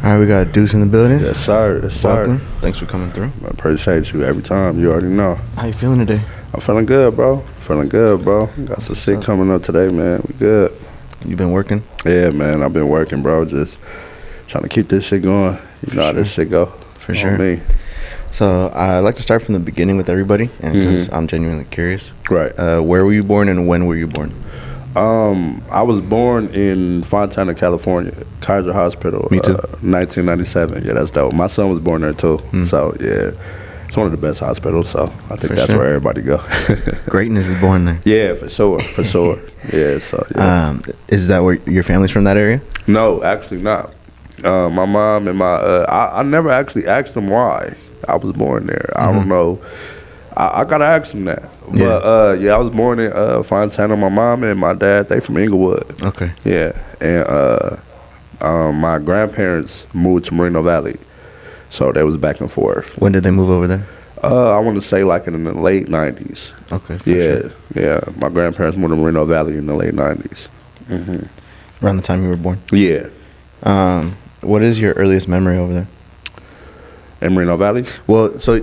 All right, we got Duce in the building. Yes, sir. Yes, sir. Welcome. Thanks for coming through. I appreciate you every time. You already know. How you feeling today? I'm feeling good, bro. Got some shit coming up today, man. We good. You been working? Yeah, man. I've been working, bro. Just trying to keep this shit going. You know how this shit go. For sure. Me. So I like to start from the beginning with everybody, and because I'm genuinely curious. Right. Where were you born and when were you born? I was born in Fontana, California, Kaiser Hospital. Me too. 1997. Yeah, that's dope. My son was born there too. So yeah, it's one of the best hospitals. So I think that's where everybody go. Greatness is born there. Yeah, for sure. Yeah. So yeah. Is that where your family's from? That area? No, actually not. My mom and I never actually asked them why I was born there. I don't know. I gotta ask them that. But I was born in Fontana. My mom and my dad, they from Inglewood. Okay. Yeah, and my grandparents moved to Moreno Valley, so they was back and forth. When did they move over there? I want to say like in the late 90s. Okay. Yeah. My grandparents moved to Moreno Valley in the late 90s. Around the time you were born. Yeah. What is your earliest memory over there? In Moreno Valley? Well, so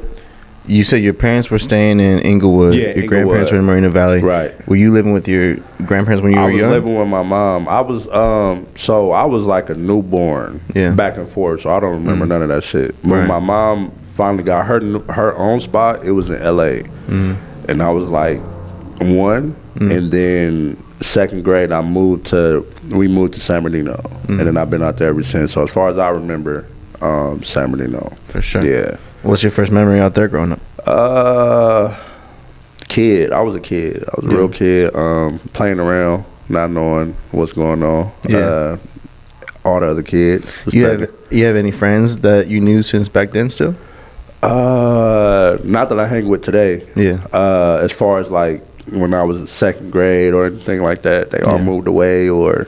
you said your parents were staying in Inglewood. Yeah, your grandparents were in Moreno Valley. Right. Were you living with your grandparents when you were young? I was living with my mom. I was I was like a newborn, back and forth. So I don't remember none of that shit. When my mom finally got her own spot, it was in L.A. And I was like 1, and then second grade we moved to San Bernardino, and then I've been out there ever since. So as far as I remember, San Bernardino. For sure. Yeah. What's your first memory out there growing up? Kid. I was a kid. I was a real kid, playing around, not knowing what's going on. Yeah. All the other kids. You have any friends that you knew since back then still? Not that I hang with today. Yeah. As far as like when I was in second grade or anything like that, they all moved away or,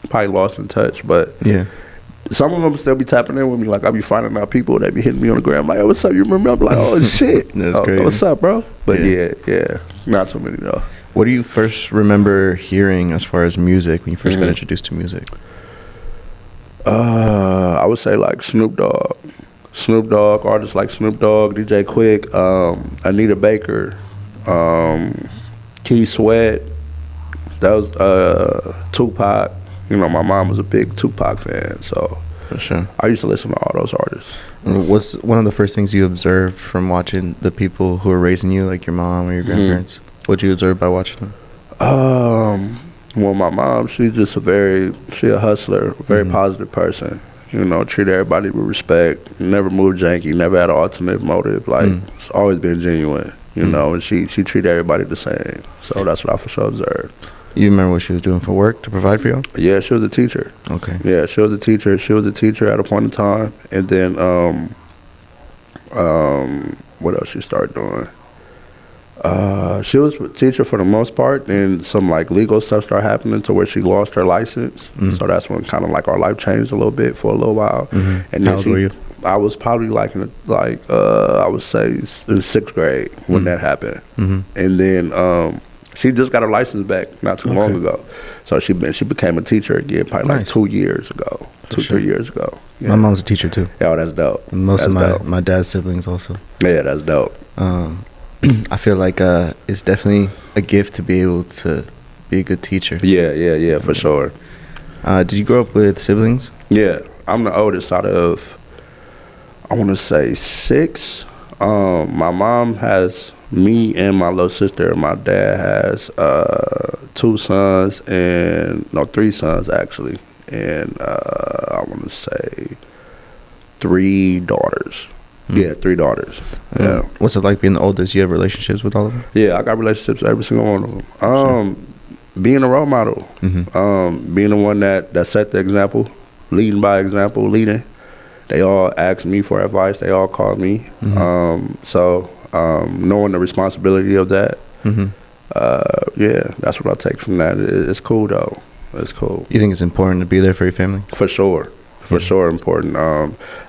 probably lost in touch. But yeah. Some of them still be tapping in with me. Like, I be finding out people that be hitting me on the gram. Like, hey, what's up? You remember? I'm like, oh, shit. That's crazy. What's up, bro? But yeah. Not so many, though. What do you first remember hearing as far as music when you first got introduced to music? I would say, like, Snoop Dogg. Artists like Snoop Dogg, DJ Quick, Anita Baker, Key Sweat. That was Tupac. My mom was a big Tupac fan, so for sure, I used to listen to all those artists. What's one of the first things you observed from watching the people who were raising you, like your mom or your grandparents? What'd you observe by watching them? Well, my mom, she's just a hustler, a very positive person. Treat everybody with respect, never moved janky, never had an alternate motive. Like, it's always been genuine, and she treated everybody the same. So that's what I for sure observed. You remember what she was doing for work to provide for you? Yeah, she was a teacher. Okay. Yeah, she was a teacher. She was a teacher at a point in time. And then, what else she started doing? She was a teacher for the most part, and some like legal stuff started happening to where she lost her license. So that's when kind of like our life changed a little bit for a little while. And then How old were you? I was probably like I would say in 6th grade when that happened. And then she just got her license back not too long ago. So she became a teacher again probably like 2 years ago. 3 years ago. Yeah. My mom's a teacher too. Yeah, that's dope. Most of my dad's siblings also. Yeah, that's dope. I feel like it's definitely a gift to be able to be a good teacher. Yeah, for sure. Did you grow up with siblings? Yeah, I'm the oldest out of, I want to say 6. My mom has me and my little sister. My dad has 3 sons actually, and I want to say 3 daughters. Yeah, 3 daugers. Yeah. What's it like being the oldest? You have relationships with all of them? Yeah, I got relationships with every single one of them. Being a role model, being the one that set the example, leading by example, leading. They all ask me for advice. They all call me. So knowing the responsibility of that, that's what I take from that. It's cool though. It's cool. You think it's important to be there for your family? For sure. For sure important.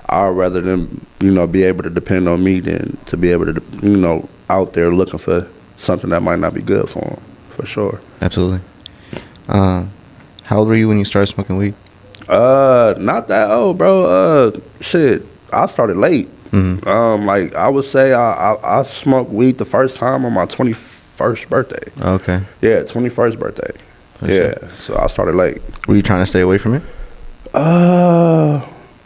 I'd rather than, be able to depend on me than to be able to, out there looking for something that might not be good for them. For sure. Absolutely. How old were you when you started smoking weed? Not that old, bro. Shit, I started late. Like I would say, I smoked weed the first time on my 21st birthday. Okay. Yeah, 21st birthday. Sure. So I started late. Were you trying to stay away from it? I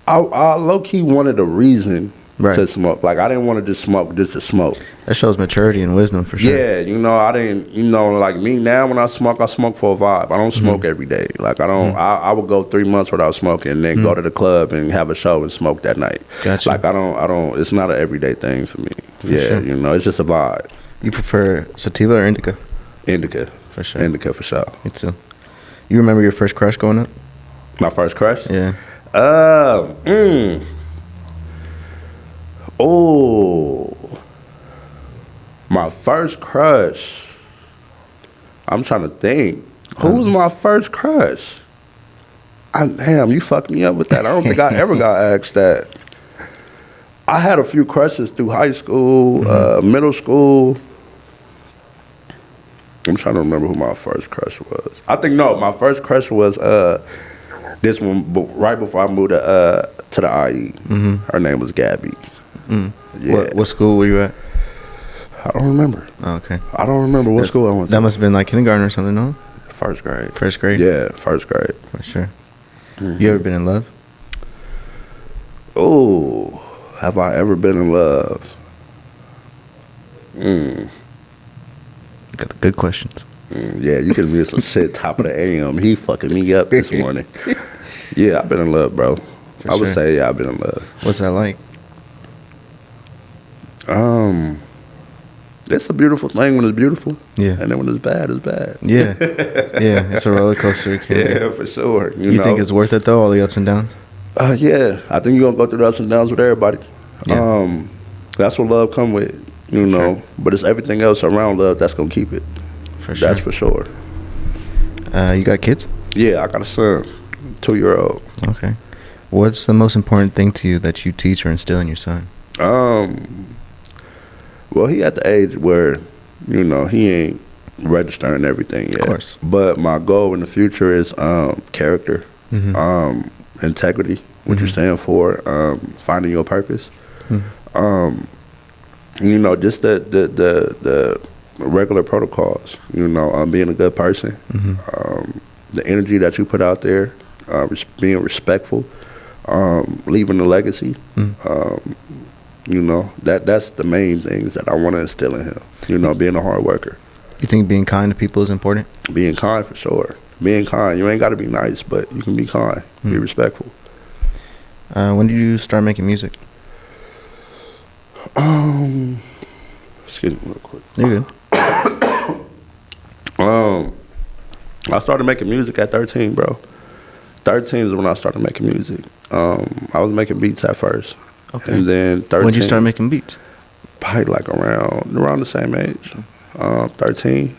low key wanted a reason to smoke. Like I didn't want to just smoke just to smoke. That shows maturity and wisdom for sure. Yeah, you know, I didn't. You know, like me now when I smoke for a vibe. I don't smoke every day. Like I don't. I would go 3 months without smoking, and then go to the club and have a show and smoke that night. Gotcha. Like I don't. It's not an everyday thing for me. For sure. You know, it's just a vibe. You prefer sativa or indica? Indica. For sure. Indica for sure. Me too. You remember your first crush growing up? My first crush? Yeah. Oh. My first crush. I'm trying to think. Who was my first crush? Damn, you fucked me up with that. I don't think I ever got asked that. I had a few crushes through high school, middle school. I'm trying to remember who my first crush was. I think my first crush was this one right before I moved to the IE. Her name was Gabby. Yeah. What school were you at? I don't remember. Oh, okay. I don't remember what school I went to. That must have been like kindergarten or something, no? First grade. First grade? Yeah, first grade. For sure. You ever been in love? Oh, have I ever been in love? Got the good questions. Yeah, you can read some shit top of the AM. He fucking me up this morning. Yeah, I've been in love, bro. I would say, yeah, I've been in love. What's that like? It's a beautiful thing when it's beautiful. Yeah. And then when it's bad, it's bad. Yeah. Yeah, it's a roller coaster. Yeah, for sure. You think it's worth it, though, all the ups and downs? Yeah. I think you're going to go through the ups and downs with everybody. Yeah. That's what love come with, you know. But it's everything else around love that's going to keep it. For sure. That's for sure. You got kids? Yeah, I got a son, 2-year-old. Okay. What's the most important thing to you that you teach or instill in your son? Well, he at the age where, you know, he ain't registering everything yet. Of course. But my goal in the future is character, integrity, what you stand for, finding your purpose. You know, just the regular protocols, you know, being a good person, the energy that you put out there, being respectful, leaving a legacy. You know, that's the main things that I want to instill in him. You know, being a hard worker. You think being kind to people is important? Being kind, for sure. Being kind. You ain't got to be nice, but you can be kind. Be respectful. When did you start making music? Excuse me real quick. You're good. I started making music at 13, bro. 13 is when I started making music. I was making beats at first. Okay. And then 13. When did you start making beats? Probably like around the same age, 13.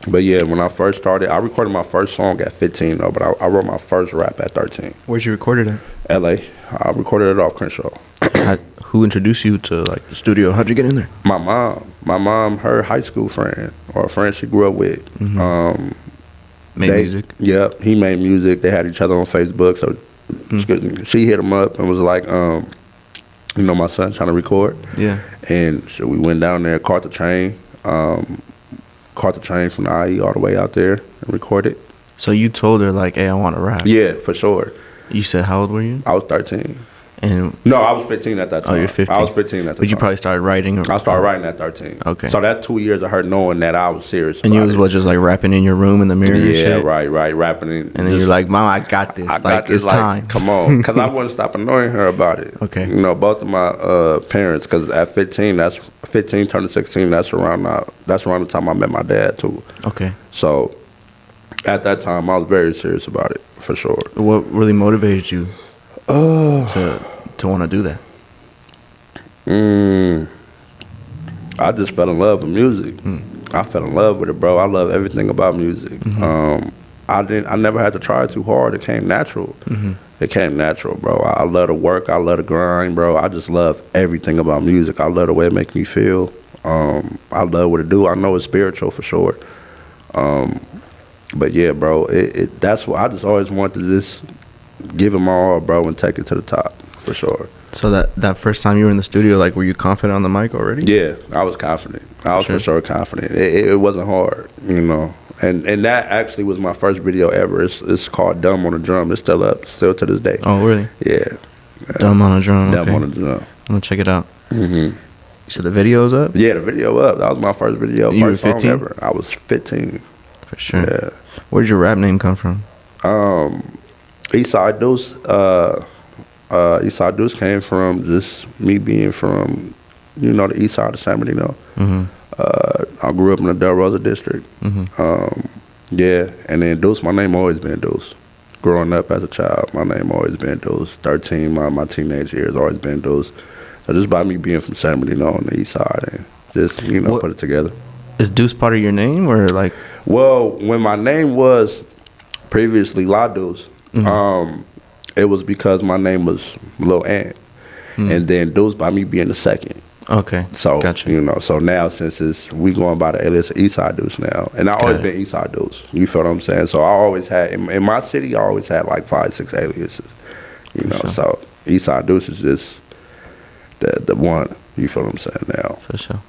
But yeah, when I first started, I recorded my first song at 15 though, but I wrote my first rap at 13. Where'd you record it at? LA. I recorded it off Crenshaw. Who introduced you to like the studio? How'd you get in there? My mom, her high school friend or a friend she grew up with. Made music? Yeah, he made music. They had each other on Facebook, so she hit him up and was like, you know, my son trying to record. Yeah. And so we went down there, caught the train from the IE all the way out there and recorded. So you told her like, hey, I want to rap? Yeah, for sure. You said how old were you? I was 13. And no, I was 15 at that time. Oh, you're 15. I was 15 at that time. But you probably started writing? I started writing at 13. Okay. So that 2 years of her knowing that I was serious. And you was what, just like rapping in your room in the mirror? Yeah, and shit? right, rapping. And then you're like, Mom, I got this. It's time. Come on. Because I wouldn't stop annoying her about it. Okay. You know, both of my parents, because at 15, that's 15 turning 16, that's around the time I met my dad, too. Okay. So at that time, I was very serious about it, for sure. What really motivated you to want to do that? I just fell in love with music. I fell in love with it, bro. I love everything about music. I never had to try too hard. It came natural. It came natural, bro. I love to work. I love to grind, bro. I just love everything about music. I love the way it makes me feel. I love what it do. I know it's spiritual for sure. But yeah, bro, that's what I just always wanted to just give it my all, bro, and take it to the top for sure. So that first time you were in the studio, like, were you confident on the mic already? Yeah, I was confident. I was for sure confident. It wasn't hard, you know. And that actually was my first video ever. It's called Dumb on a Drum. It's still up, still to this day. Oh, really? Yeah. Dumb on a Drum. Dumb on a Drum. I'm gonna check it out. You said the video's up? Yeah, the video up. That was my first video. You first were 15? song ever. I was 15. For sure. Yeah. Where'd your rap name come from? Eastside Duce. Eastside Duce came from just me being from, you know, the east side of San Bernardino. I grew up in the Del Rosa district. Yeah, and then Duce, my name always been Duce. Growing up as a child, my name always been Duce. 13, my teenage years always been Duce. So just by me being from San Bernardino on the east side and just, you know, put it together. Is Duce part of your name or like? Well, when my name was previously La Duce, it was because my name was Lil Ant. And then Duce by me being the second. Okay. So, gotcha. you know, so now since we going by the alias Eastside Duce now. And I always been Eastside Duce. You feel what I'm saying? So I always had, in my city, I always had like 5, 6 aliases. You know, so Eastside Duce is just the one. You feel what I'm saying now? For sure.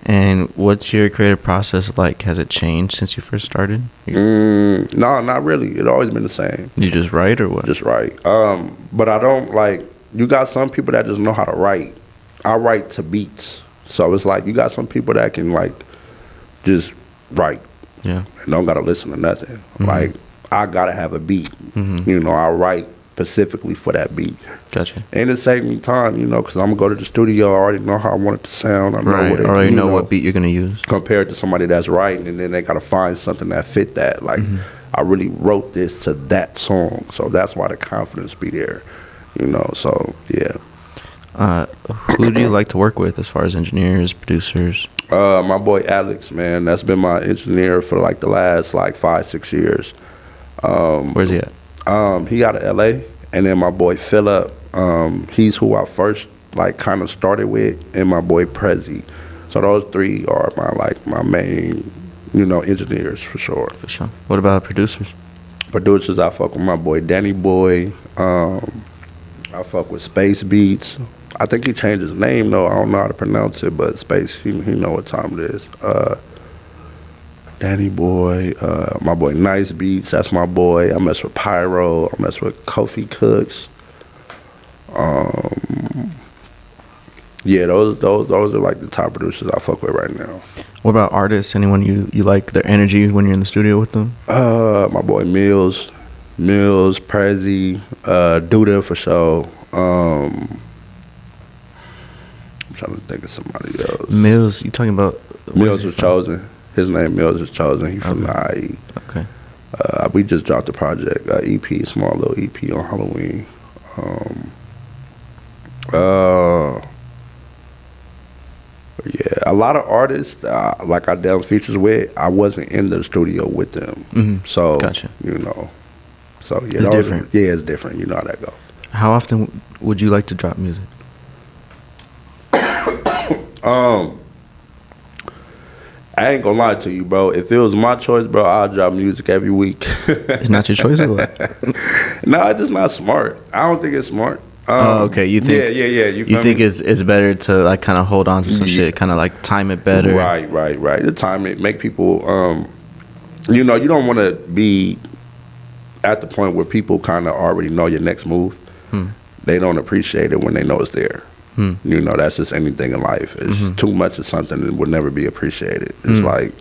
And what's your creative process like? Has it changed since you first started? No, not really. It always been the same. You just write or what? Just write. But I don't like, you got some people that just know how to write. I write to beats. So it's like you got some people that can like just write. Yeah. And don't gotta listen to nothing. Like I gotta have a beat. You know, I write specifically for that beat. Gotcha. And it saved me time, you know, because I'm gonna go to the studio. I already know how I want it to sound. I know what it, already know what beat you're gonna use. Compared to somebody that's writing, and then they gotta find something that fit that. Like I really wrote this to that song, so that's why the confidence be there. You know, so yeah. Who do you like to work with as far as engineers, producers? My boy Alex, man. That's been my engineer for like the last like 5, 6 years. Where's he at? He out of LA. And then my boy Phillip, he's who I first like kind of started with, and my boy Prezi. So those 3 are my main, you know, engineers for sure. For sure. What about producers? Producers, I fuck with my boy Danny Boy. I fuck with Space Beats. I think he changed his name though. I don't know how to pronounce it, but Space, he know what time it is. Danny Boy, my boy Nice Beats, that's my boy. I mess with Pyro. I mess with Kofi Cooks. Yeah, those are like the top producers I fuck with right now. What about artists? Anyone you like their energy when you're in the studio with them? My boy Mills, Prezi, Duda for sure. I'm trying to think of somebody else. Mills, you talking about? Mills was chosen. His name Mills is chosen. He from the IE. Okay. We just dropped the project, EP, small little EP on Halloween. Yeah, a lot of artists like I done features with, I wasn't in the studio with them. So gotcha. You know, so yeah, it's different. It's different. You know how that go. How often would you like to drop music? I ain't gonna lie to you, bro. If it was my choice, bro, I'd drop music every week. It's not your choice or what? No, it's just not smart. I don't think it's smart. Okay. You think? Yeah. You think it's better to like kind of hold on to some shit, kind of like time it better. Right. The time it make people, you know, you don't want to be at the point where people kind of already know your next move. They don't appreciate it when they know it's there. You know, that's just anything in life. It's too much of something that would never be appreciated. It's like,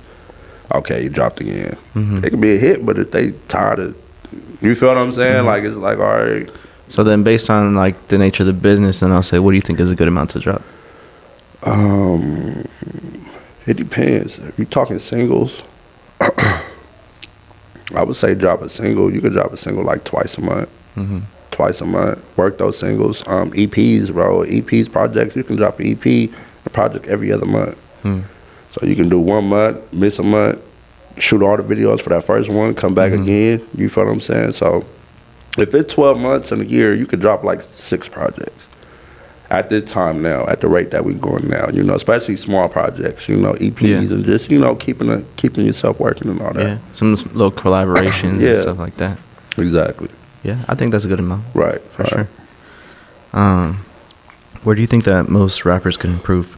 okay, you dropped again. It could be a hit, but if they tired of, you feel what I'm saying? Like, it's like, all right. So then based on like the nature of the business, then I'll say, what do you think is a good amount to drop? It depends. If you're talking singles, I would say drop a single. You could drop a single like twice a month. Twice a month. Work those singles. EPs, bro. EPs, projects. You can drop an EP, a project every other month. So you can do 1 month, miss a month, shoot all the videos for that first one, come back again. You feel what I'm saying? So if it's 12 months in a year, you could drop like 6 projects. at this time now, at the rate that we going now, you know, especially small projects, you know, EPs and just, you know, keeping yourself working and all that. Yeah, some little collaborations and stuff like that. Exactly. Yeah, I think that's a good amount. Right. For sure. Where do you think that most rappers can improve?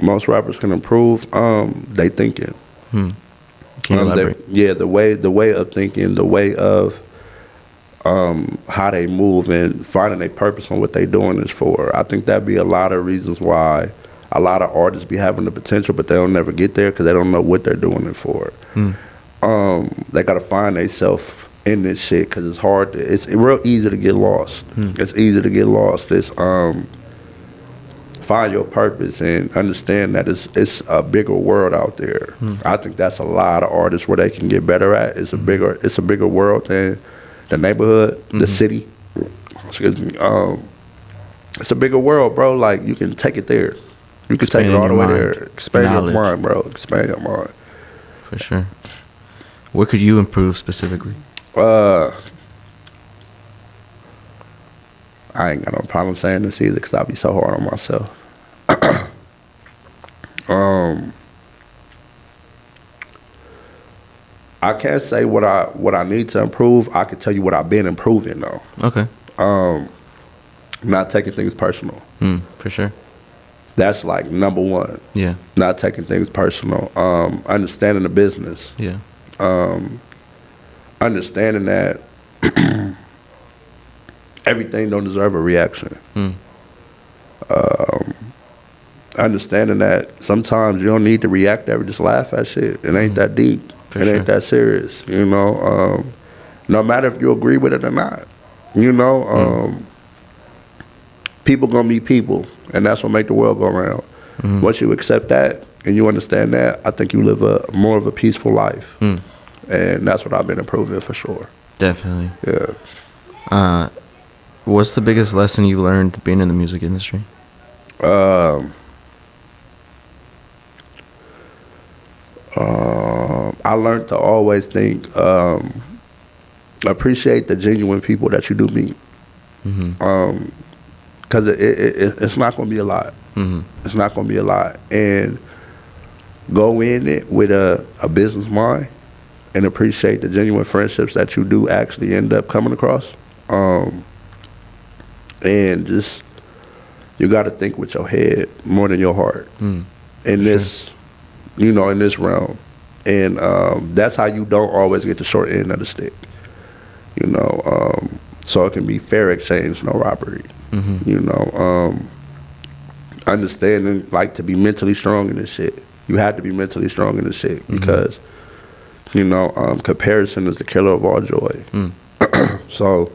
Most rappers can improve. They thinking. Can you elaborate? The way of thinking, the way of how they move and finding a purpose on what they doing is for. I think that'd be a lot of reasons why a lot of artists be having the potential, but they'll never get there because they don't know what they're doing it for. They gotta find themselves in this shit because it's hard. It's real easy to get lost. It's easy to get lost. It's find your purpose and understand that it's a bigger world out there. I think that's a lot of artists where they can get better at. It's a bigger world than the neighborhood, the city. Excuse me. It's a bigger world, bro. Like you can take it there. You can take it all the way there. Expand your mind, bro. Expand your mind. For sure. What could you improve specifically? I ain't got no problem saying this either because I be so hard on myself. I can't say what I need to improve. I can tell you what I've been improving though. Okay. Not taking things personal. For sure. That's like number one. Yeah. Not taking things personal. Understanding the business. Yeah. Understanding that everything don't deserve a reaction. Understanding that sometimes you don't need to react to just laugh at shit. It ain't that deep. Ain't that serious. You know, no matter if you agree with it or not. You know, people gonna be people, and that's what make the world go around. Once you accept that and you understand that, I think you live a more of a peaceful life. And that's what I've been improving for sure. Definitely. Yeah. What's the biggest lesson you learned being in the music industry? I learned to always think, appreciate the genuine people that you do meet. Because it's not going to be a lot. It's not going to be a lot. And go in it with a business mind and appreciate the genuine friendships that you do actually end up coming across. And just, you got to think with your head more than your heart in this, you know, in this realm. And that's how you don't always get the short end of the stick, you know. So it can be fair exchange, no robbery. You know, understanding, like, to be mentally strong in this shit. You have to be mentally strong in this shit because, you know, comparison is the killer of all joy. So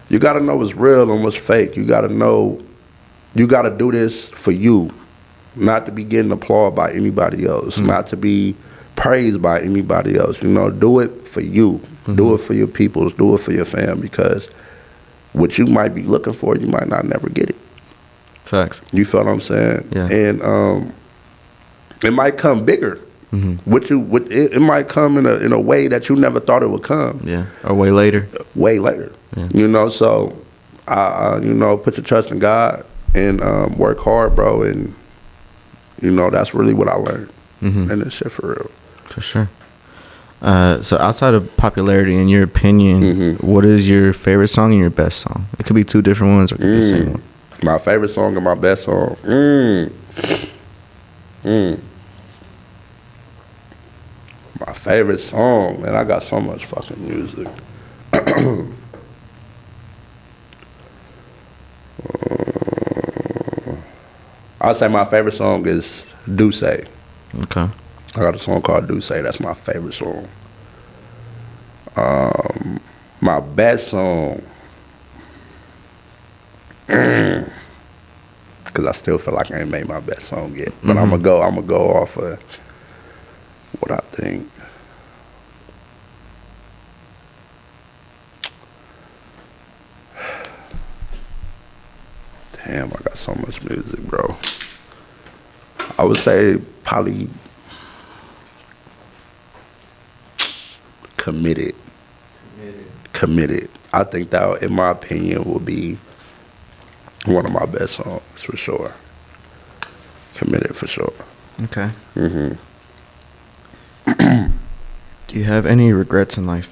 you got to know what's real and what's fake. You got to know, you got to do this for you, not to be getting applauded by anybody else, not to be praised by anybody else. You know, do it for you. Do it for your peoples. Do it for your fam, because what you might be looking for, you might not never get it. Facts. You feel what I'm saying? Yeah. And it might come bigger. It might come in a way that you never thought it would come. Yeah. Or way later. Way later. Yeah. You know, so you know, put your trust in God and work hard, bro. And you know, that's really what I learned in this shit for real. For sure. So outside of popularity, in your opinion, what is your favorite song and your best song? It could be two different ones or it could be the same one. My favorite song and my best song. My favorite song, man, I got so much fucking music. I'd say my favorite song is Duce. Okay. I got a song called Duce. That's my favorite song. My best song, because I still feel like I ain't made my best song yet. But I'm gonna go off of what I think. Damn, I got so much music, bro. I would say probably Committed. Committed. I think that, in my opinion, will be one of my best songs for sure. Committed for sure. Okay. Do you have any regrets in life?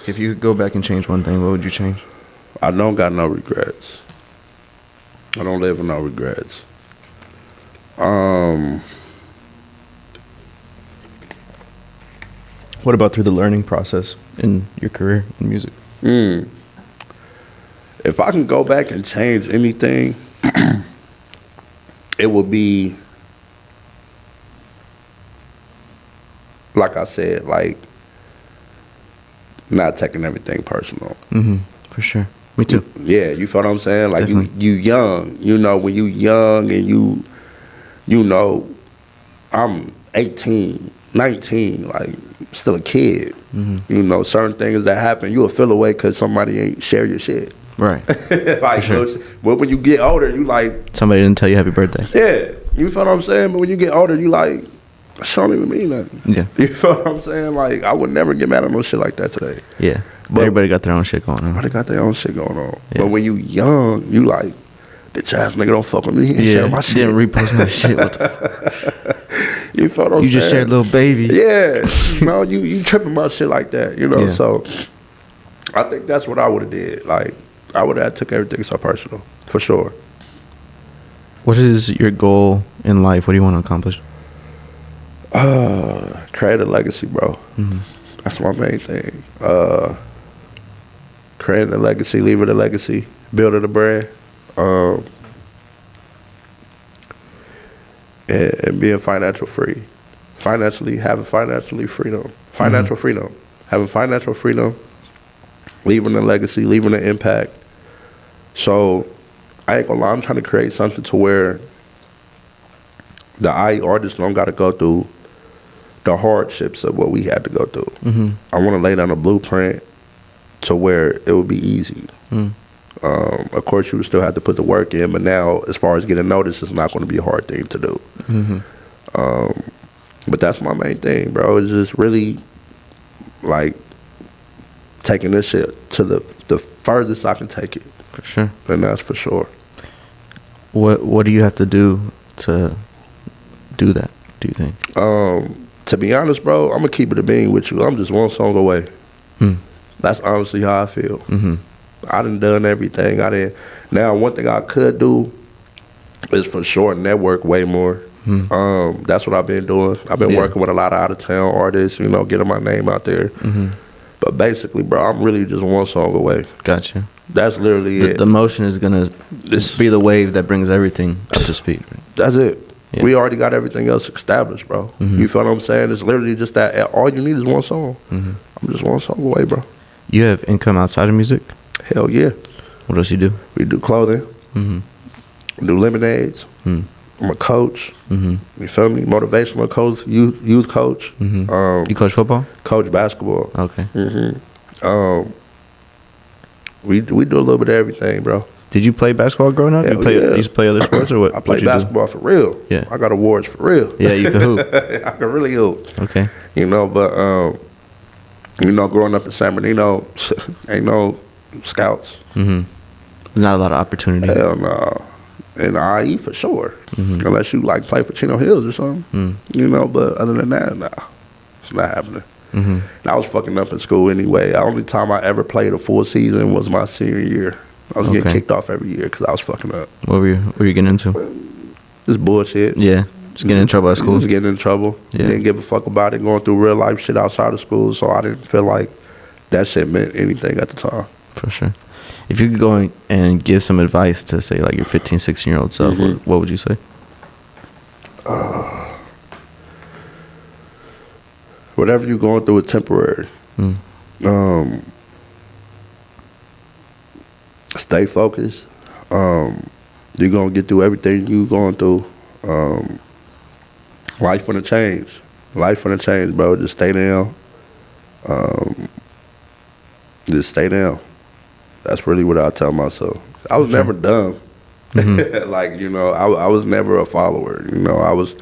If you could go back and change one thing, what would you change? I don't got no regrets. I don't live with no regrets. What about through the learning process in your career in music? If I can go back and change anything, it would be, like I said, like, not taking everything personal. For sure. Me too. Yeah, you feel what I'm saying? Like, Definitely. you young. You know, when you young and you know, I'm 18, 19, like, still a kid. You know, certain things that happen, you'll feel away because somebody ain't share your shit. Right. Like, sure. But when you get older, you like, somebody didn't tell you happy birthday. yeah, you feel what I'm saying? But when you get older, you like, that shit don't even mean nothing. Yeah. You feel what I'm saying? Like, I would never get mad at no shit like that today. Yeah. But everybody got their own shit going on. Everybody got their own shit going on. Yeah. But when you young, you like, bitch ass nigga don't fuck with me. He share my shit. Didn't repost my shit. What the You feel what I'm saying? You just shared Lil Baby. Yeah. You know, you tripping about shit like that, you know? Yeah. So, I think that's what I would have did. Like, I would have took everything so personal, for sure. What is your goal in life? What do you want to accomplish? Create a legacy, bro. That's my main thing. Creating a legacy, leaving a legacy, building a brand, and being financial free. Having financial freedom, having financial freedom, leaving a legacy, leaving an impact. So, I ain't gonna lie, I'm trying to create something to where the IE artists don't gotta go through the hardships of what we had to go through. I want to lay down a blueprint to where it would be easy. Of course, you would still have to put the work in, but now, as far as getting noticed, it's not going to be a hard thing to do. But that's my main thing, bro. It's just really, like, taking this shit to the furthest I can take it. For sure. And that's for sure. What do you have to do to do that, do you think? To be honest, bro, I'm going to keep it a bean with you. I'm just one song away. That's honestly how I feel. I done everything. Now, one thing I could do is for sure network way more. That's what I've been doing. I've been working with a lot of out-of-town artists, you know, getting my name out there. But basically, bro, I'm really just one song away. Gotcha. That's literally it. The motion is going to be the wave that brings everything up to speed. That's it. Yeah. We already got everything else established, bro. You feel what I'm saying? It's literally just that. All you need is one song. I'm just one song away, bro. You have income outside of music? Hell yeah. What else you do? We do clothing. We do lemonades. I'm a coach. You feel me? Motivational coach, youth coach. You coach football? Coach basketball. Okay. We do a little bit of everything, bro. Did you play basketball growing up? You used to play other sports or what? I played basketball for real. Yeah. I got awards for real. Yeah, you can hoop. I can really hoop. Okay. You know, but you know, growing up in San Bernardino, ain't no scouts. There's not a lot of opportunity. Hell no. In the IE for sure. Unless you like play for Chino Hills or something. You know, but other than that, nah. It's not happening. And I was fucking up in school anyway. The only time I ever played a full season was my senior year. I was getting kicked off every year because I was fucking up. What were you getting into? Just bullshit. Yeah. Just getting in trouble at school. Just getting in trouble. Yeah. Didn't give a fuck about it, going through real life shit outside of school, so I didn't feel like that shit meant anything at the time. For sure. If you could go and give some advice to, say, like your 15, 16-year-old self, what would you say? Whatever you're going through is temporary. Stay focused. You're going to get through everything you're going through. Life gonna change. Life gonna change, bro. Just stay down. Just stay down. That's really what I tell myself. I was never dumb. Like, you know, I was never a follower. You know, I was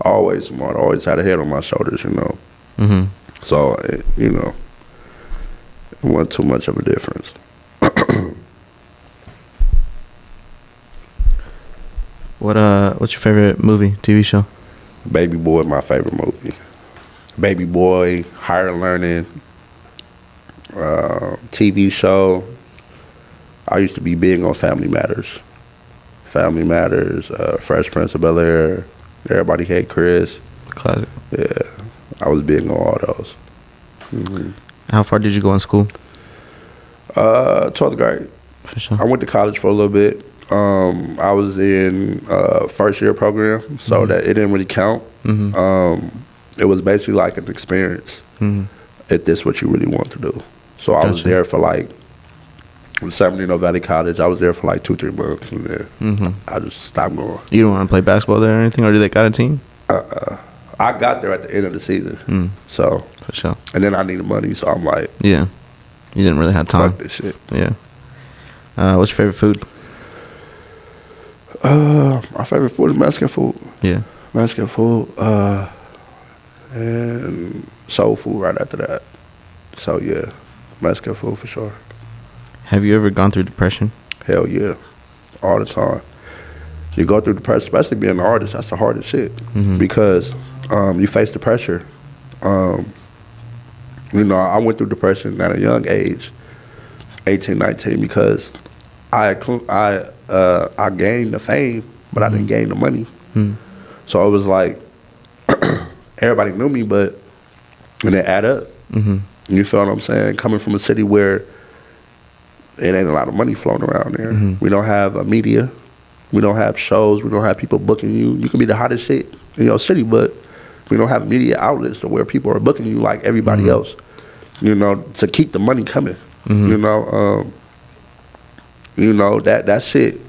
always smart. Always had a head on my shoulders, you know. So, you know, It wasn't too much of a difference. What's your favorite movie, TV show? Baby Boy, my favorite movie. Baby Boy, Higher Learning, TV show. I used to be big on Family Matters. Family Matters, Fresh Prince of Bel-Air, Everybody Hate Chris. Classic. Yeah, I was big on all those. Mm-hmm. How far did you go in school? 12th grade. For sure. I went to college for a little bit. I was in first year program, so that it didn't really count. It was basically like an experience. If this what you really want to do. So I was there for like, San Bernardino Valley College. I was there for like 2-3 months, and then I just stopped going. You don't want to play basketball there or anything, or did they got a team? I got there at the end of the season, so for sure. And then I needed money, so I'm like, yeah, you didn't really have time. Fuck this shit. Yeah. What's your favorite food? My favorite food is Mexican food. Yeah. Mexican food, and soul food right after that. So yeah, Mexican food for sure. Have you ever gone through depression? Hell yeah, all the time. You go through depression, especially being an artist. That's the hardest shit because you face the pressure. You know, I went through depression at a young age, 18, 19, because I gained the fame, but I didn't gain the money. So it was like everybody knew me, but and it add up. You feel what I'm saying? Coming from a city where it ain't a lot of money flowing around there. We don't have a media. We don't have shows. We don't have people booking you. You can be the hottest shit in your city, but we don't have media outlets to where people are booking you like everybody else. You know, to keep the money coming. You know, that shit.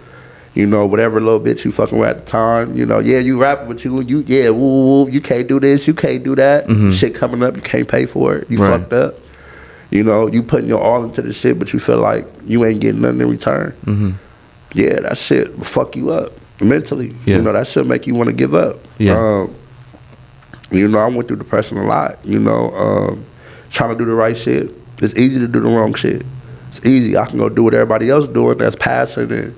You know, whatever little bitch you fucking with at the time. You know, yeah, you rapping, but you can't do this, you can't do that. Shit coming up, you can't pay for it. You fucked up. You know, you putting your all into this shit, but you feel like you ain't getting nothing in return. Yeah, that shit will fuck you up mentally. You know, that shit make you want to give up. You know, I went through depression a lot. You know, trying to do the right shit. It's easy to do the wrong shit. It's easy. I can go do what everybody else doing that's passing and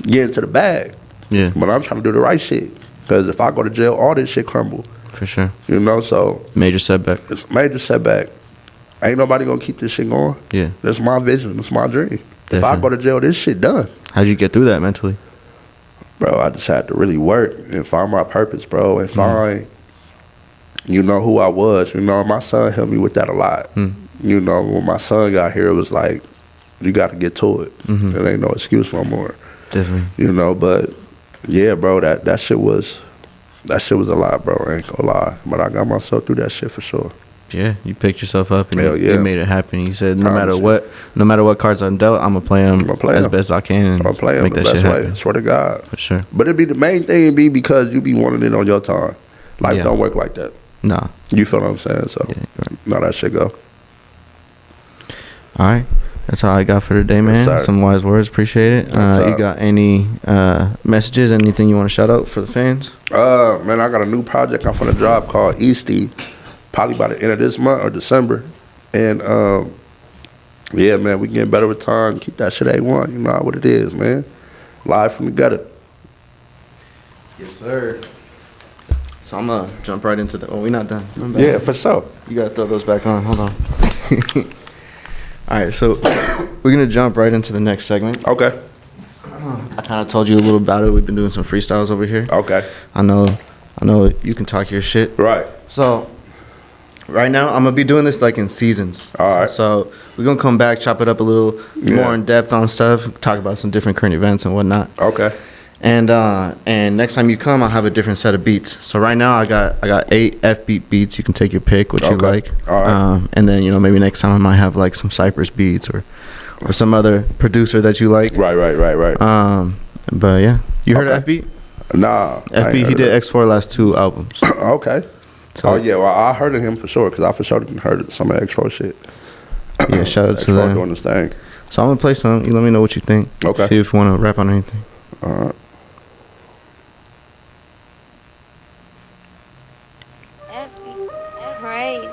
get into the bag. But I'm trying to do the right shit. Because if I go to jail, all this shit crumble. For sure. You know, so. Major setback. It's a major setback. Ain't nobody gonna keep this shit going. That's my vision. That's my dream. Definitely. If I go to jail, this shit done. How'd you get through that mentally? Bro, I just had to really work and find my purpose, bro, and find, you know, who I was. You know, my son helped me with that a lot. You know, when my son got here, it was like, you got to get to it. There ain't no excuse no more. Definitely. You know, but yeah, bro, that shit was a lot, bro. I ain't gonna lie, but I got myself through that shit for sure. Yeah, you picked yourself up and you made it happen. You said no matter what cards I'm dealt, I'm gonna play them as best I can. I'm gonna play them the best way. Swear to God. For sure. But it'd be the main thing be because you be wanting it on your time. Life don't work like that. Nah. You feel what I'm saying? So now that shit go. All right. That's all I got for today, man. Yes, some wise words. Appreciate it. You got any messages, anything you want to shout out for the fans? Man, I got a new project I'm finna drop called Eastside. Probably by the end of this month or December. And, yeah, man, we getting better with time. Keep that shit A1. You know what it is, man. Live from the gutter. Yes, sir. So I'm going to jump right into the... Oh, we're not done. Yeah, for sure. You got to throw those back on. Hold on. All right, so we're going to jump right into the next segment. Okay. I kind of told you a little about it. We've been doing some freestyles over here. Okay. I know you can talk your shit. Right. So... right now, I'm going to be doing this like in seasons. All right. So we're going to come back, chop it up a little more in depth on stuff, talk about some different current events and whatnot. Okay. And next time you come, I'll have a different set of beats. So right now, I got 8 F-beat beats. You can take your pick, what you like. All right. And then, you know, maybe next time I might have like some Cypress beats or some other producer that you like. Right. But yeah. You heard of F-beat? Nah. F-beat, he did X4 last 2 albums. Okay. So, yeah, well, I heard of him for sure, because I for sure didn't heard some of X4 shit. Yeah, shout out to them. doing this thing. So I'm going to play some. You let me know what you think. Okay. See if you want to rap on anything. All right. Crazy.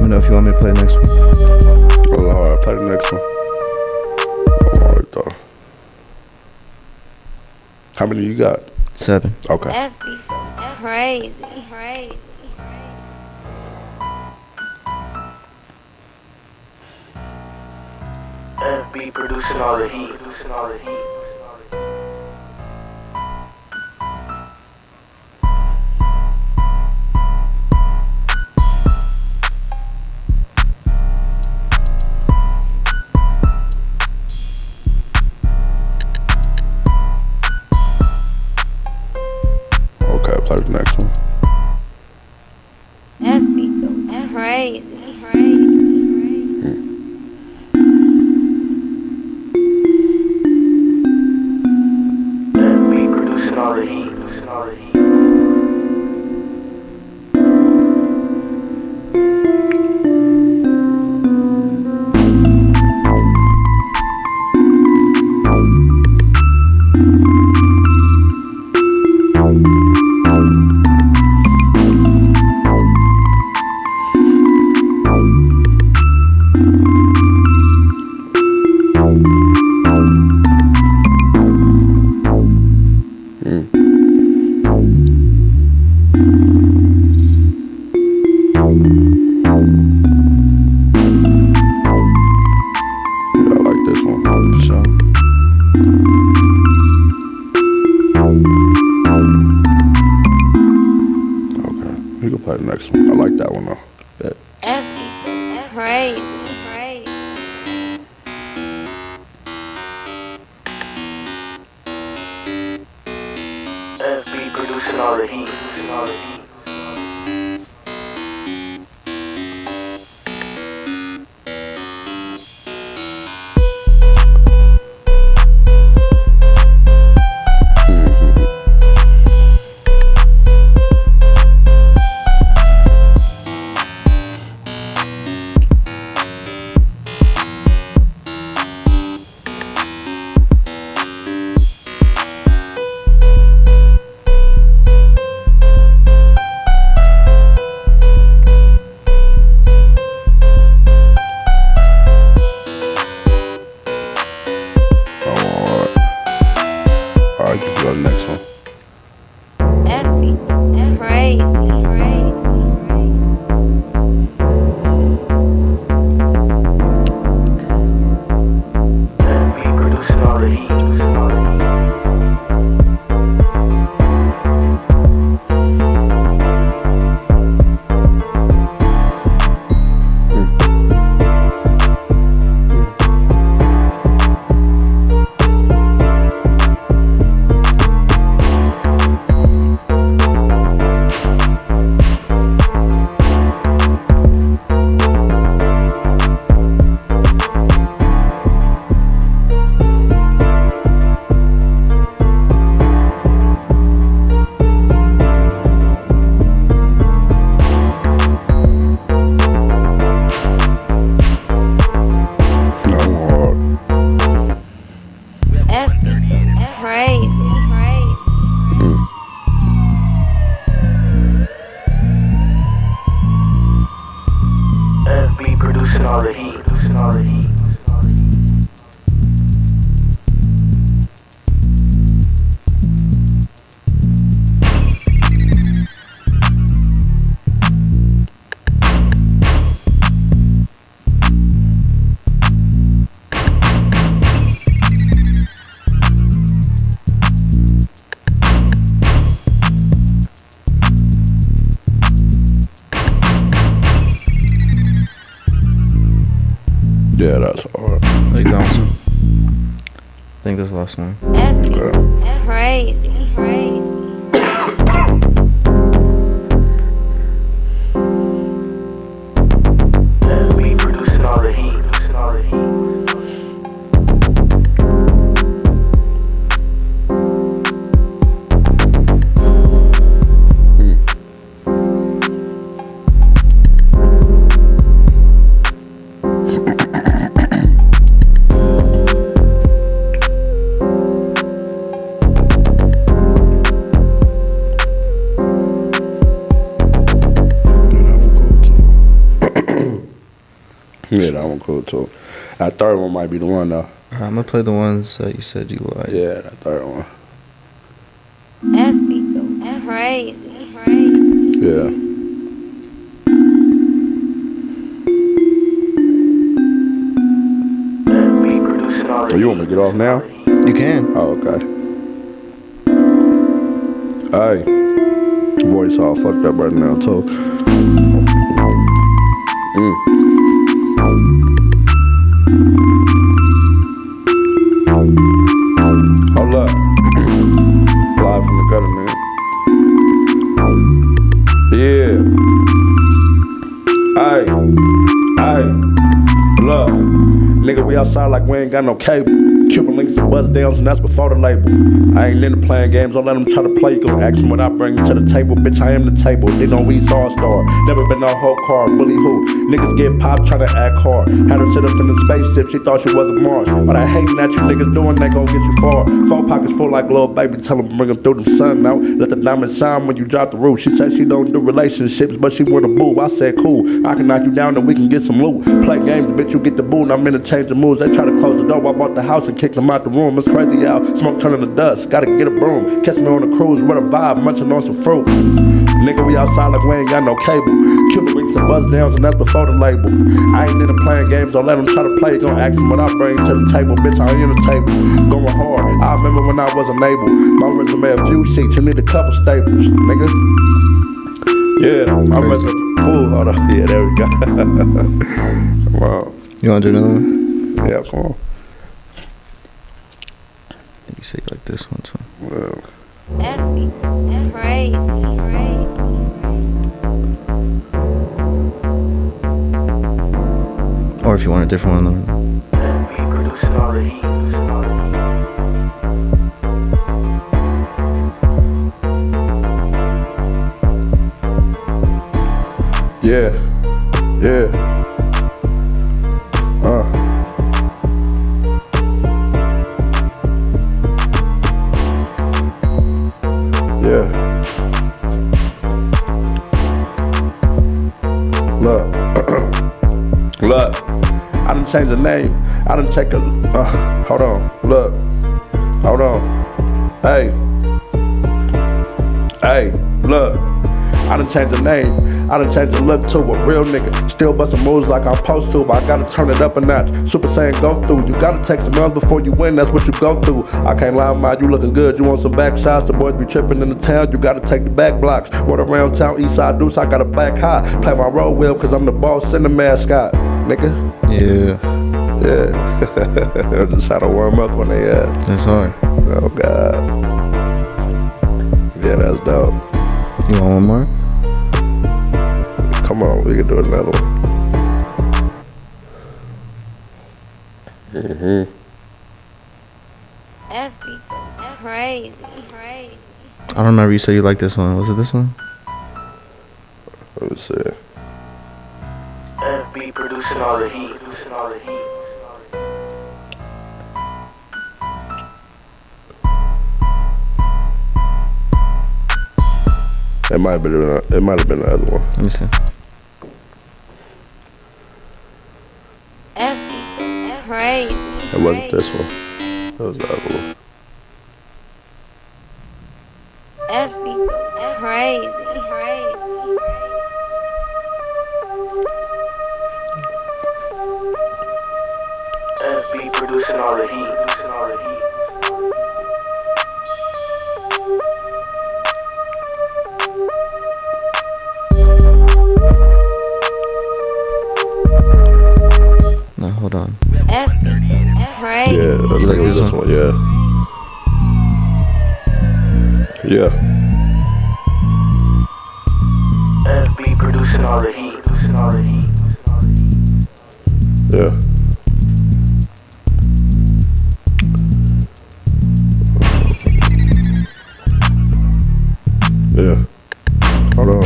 me know if you want me to play the next one. Oh, alright, play the next one. Alright, though. How many you got? 7. Okay. FB, crazy. FB producing all the heat. Okay, play the next one. FB, crazy. FB producing all the heat. You can play the next one. I like that one though. FB, crazy. FB producing all the heat. Alright, you can go to the next one. FB, crazy. FB producing all the heat. FB producing all the heat. Yeah, that's hard. Like that one. I think this is the last one. FB, crazy. FB producing all the heat. Yeah, that one cool too. That third one might be the one though. I'm gonna play the ones that you said you like. Yeah, that third one. F beat go crazy, crazy. Yeah. Oh, you want me to get off now? You can. Oh, okay. Hey, voice all fucked up right now too. Hold up. Live from the gutter, man. Yeah. Hey, look. Nigga, we outside like we ain't got no cable. Triple links and buzz downs, and that's before the label. I ain't into playing games, don't let them try to play. You gon' ask them what I bring to the table. Bitch, I am the table. They know we saw a star. Never been no hope card, bully who. Niggas get popped trying to act hard. Had her sit up in the spaceship, she thought she was a Mars. But I hating that you niggas doing, they gon' get you far. 4 pockets full like little baby, tell them bring them through them sun out. Let the diamond shine when you drop the roof. She said she don't do relationships, but she want a boo. I said cool, I can knock you down and we can get some loot. Play games, bitch, you get the boo, and I'm in the change of moves. They try to close the door, I bought the house and kicked them out the room. It's crazy out, smoke turning to dust. Gotta get a broom, catch me on a cruise with a vibe, munching on some fruit. Nigga, we outside like we ain't got no cable. Cuban links and buzz downs, and that's before the label. I ain't into playing games, don't let them try to play. You gon' ask them what I bring to the table. Bitch, I ain't in the table. Going hard, I remember when I wasn't able. My resume a few sheets, you need a couple staples, nigga. Yeah, I'm resume. Ooh, hold on. Yeah, there we go. Come on. You wanna do another one? Yeah, come on. You say you like this one too. Well. F beat go crazy, crazy. Or if you want a different one, then. Yeah, yeah. Yeah. Look, I done changed the name. I done take a, hold on, look, hold on. Hey, look, I done changed the name. I done changed the look to a real nigga. Still bustin' moves like I'm supposed to, but I gotta turn it up a notch. Super Saiyan go through. You gotta take some L's before you win, that's what you go through. I can't lie, man, you looking good. You want some back shots? The boys be trippin' in the town. You gotta take the back blocks. Run around town, Eastside Duce, I got a back high. Play my role well, cause I'm the boss and the mascot, nigga. Yeah. Yeah. Just how to warm up when they at. That's hard. Oh, God. Yeah, that's dope. You want one more? Come on, we can do another one. F beat go crazy, crazy. I don't remember you said you like this one. Was it this one? Let me see. FB producing all the heat, producing all the heat. It might have been the other one. Let me see. F beat go crazy. It wasn't this one. That was the other one. F beat go crazy, crazy. FB producing all the heat, producing all the heat. No, hold on. F beat go crazy. Yeah, I think like it was this this one. Yeah. Yeah. FB producing all the heat, producing all the heat. Yeah. Yeah. Hold on.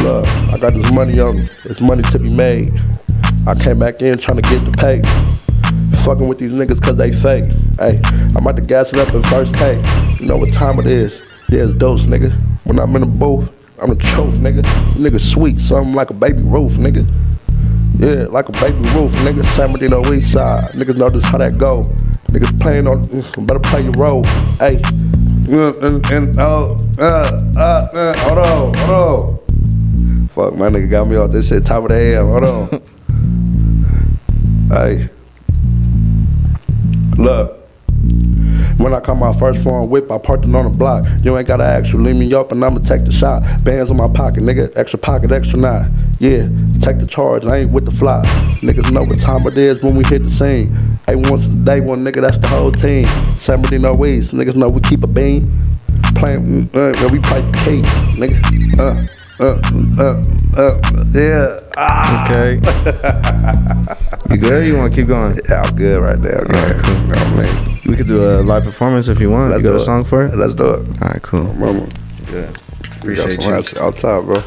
Look, I got this money on me. It's money to be made. I came back in trying to get the pay. Fucking with these niggas cause they fake. Hey, I'm about to gas it up in first take. You know what time it is. Yeah, it's Duce, nigga. When I'm in the booth, I'm the truth, nigga. Nigga sweet, something like a baby roof, nigga. Yeah, like a baby roof, nigga. San Bernardino Eastside. Niggas know this how that go. Niggas playing on, better play your role. Hey, hold on. Fuck, my nigga got me off this shit top of the AM. Hold on. Hey, look. When I caught my first foreign whip, I parked it on the block. You ain't gotta ask, you leave me up and I'ma take the shot. Bands in my pocket, nigga, extra pocket, extra knot. Yeah, take the charge, I ain't with the fly. Niggas know what time it is when we hit the scene. Hey, once a day, one nigga, that's the whole team. San Bernardino East, niggas know we keep a bean. Playing, we play for cake, nigga. Yeah. Okay. You good? You want to keep going? Yeah, I'm good right now. Alright, cool. We could do a live performance if you want. You got a song for it? Let's do it. Alright, cool. Mama. Good. Appreciate you. Outside, bro.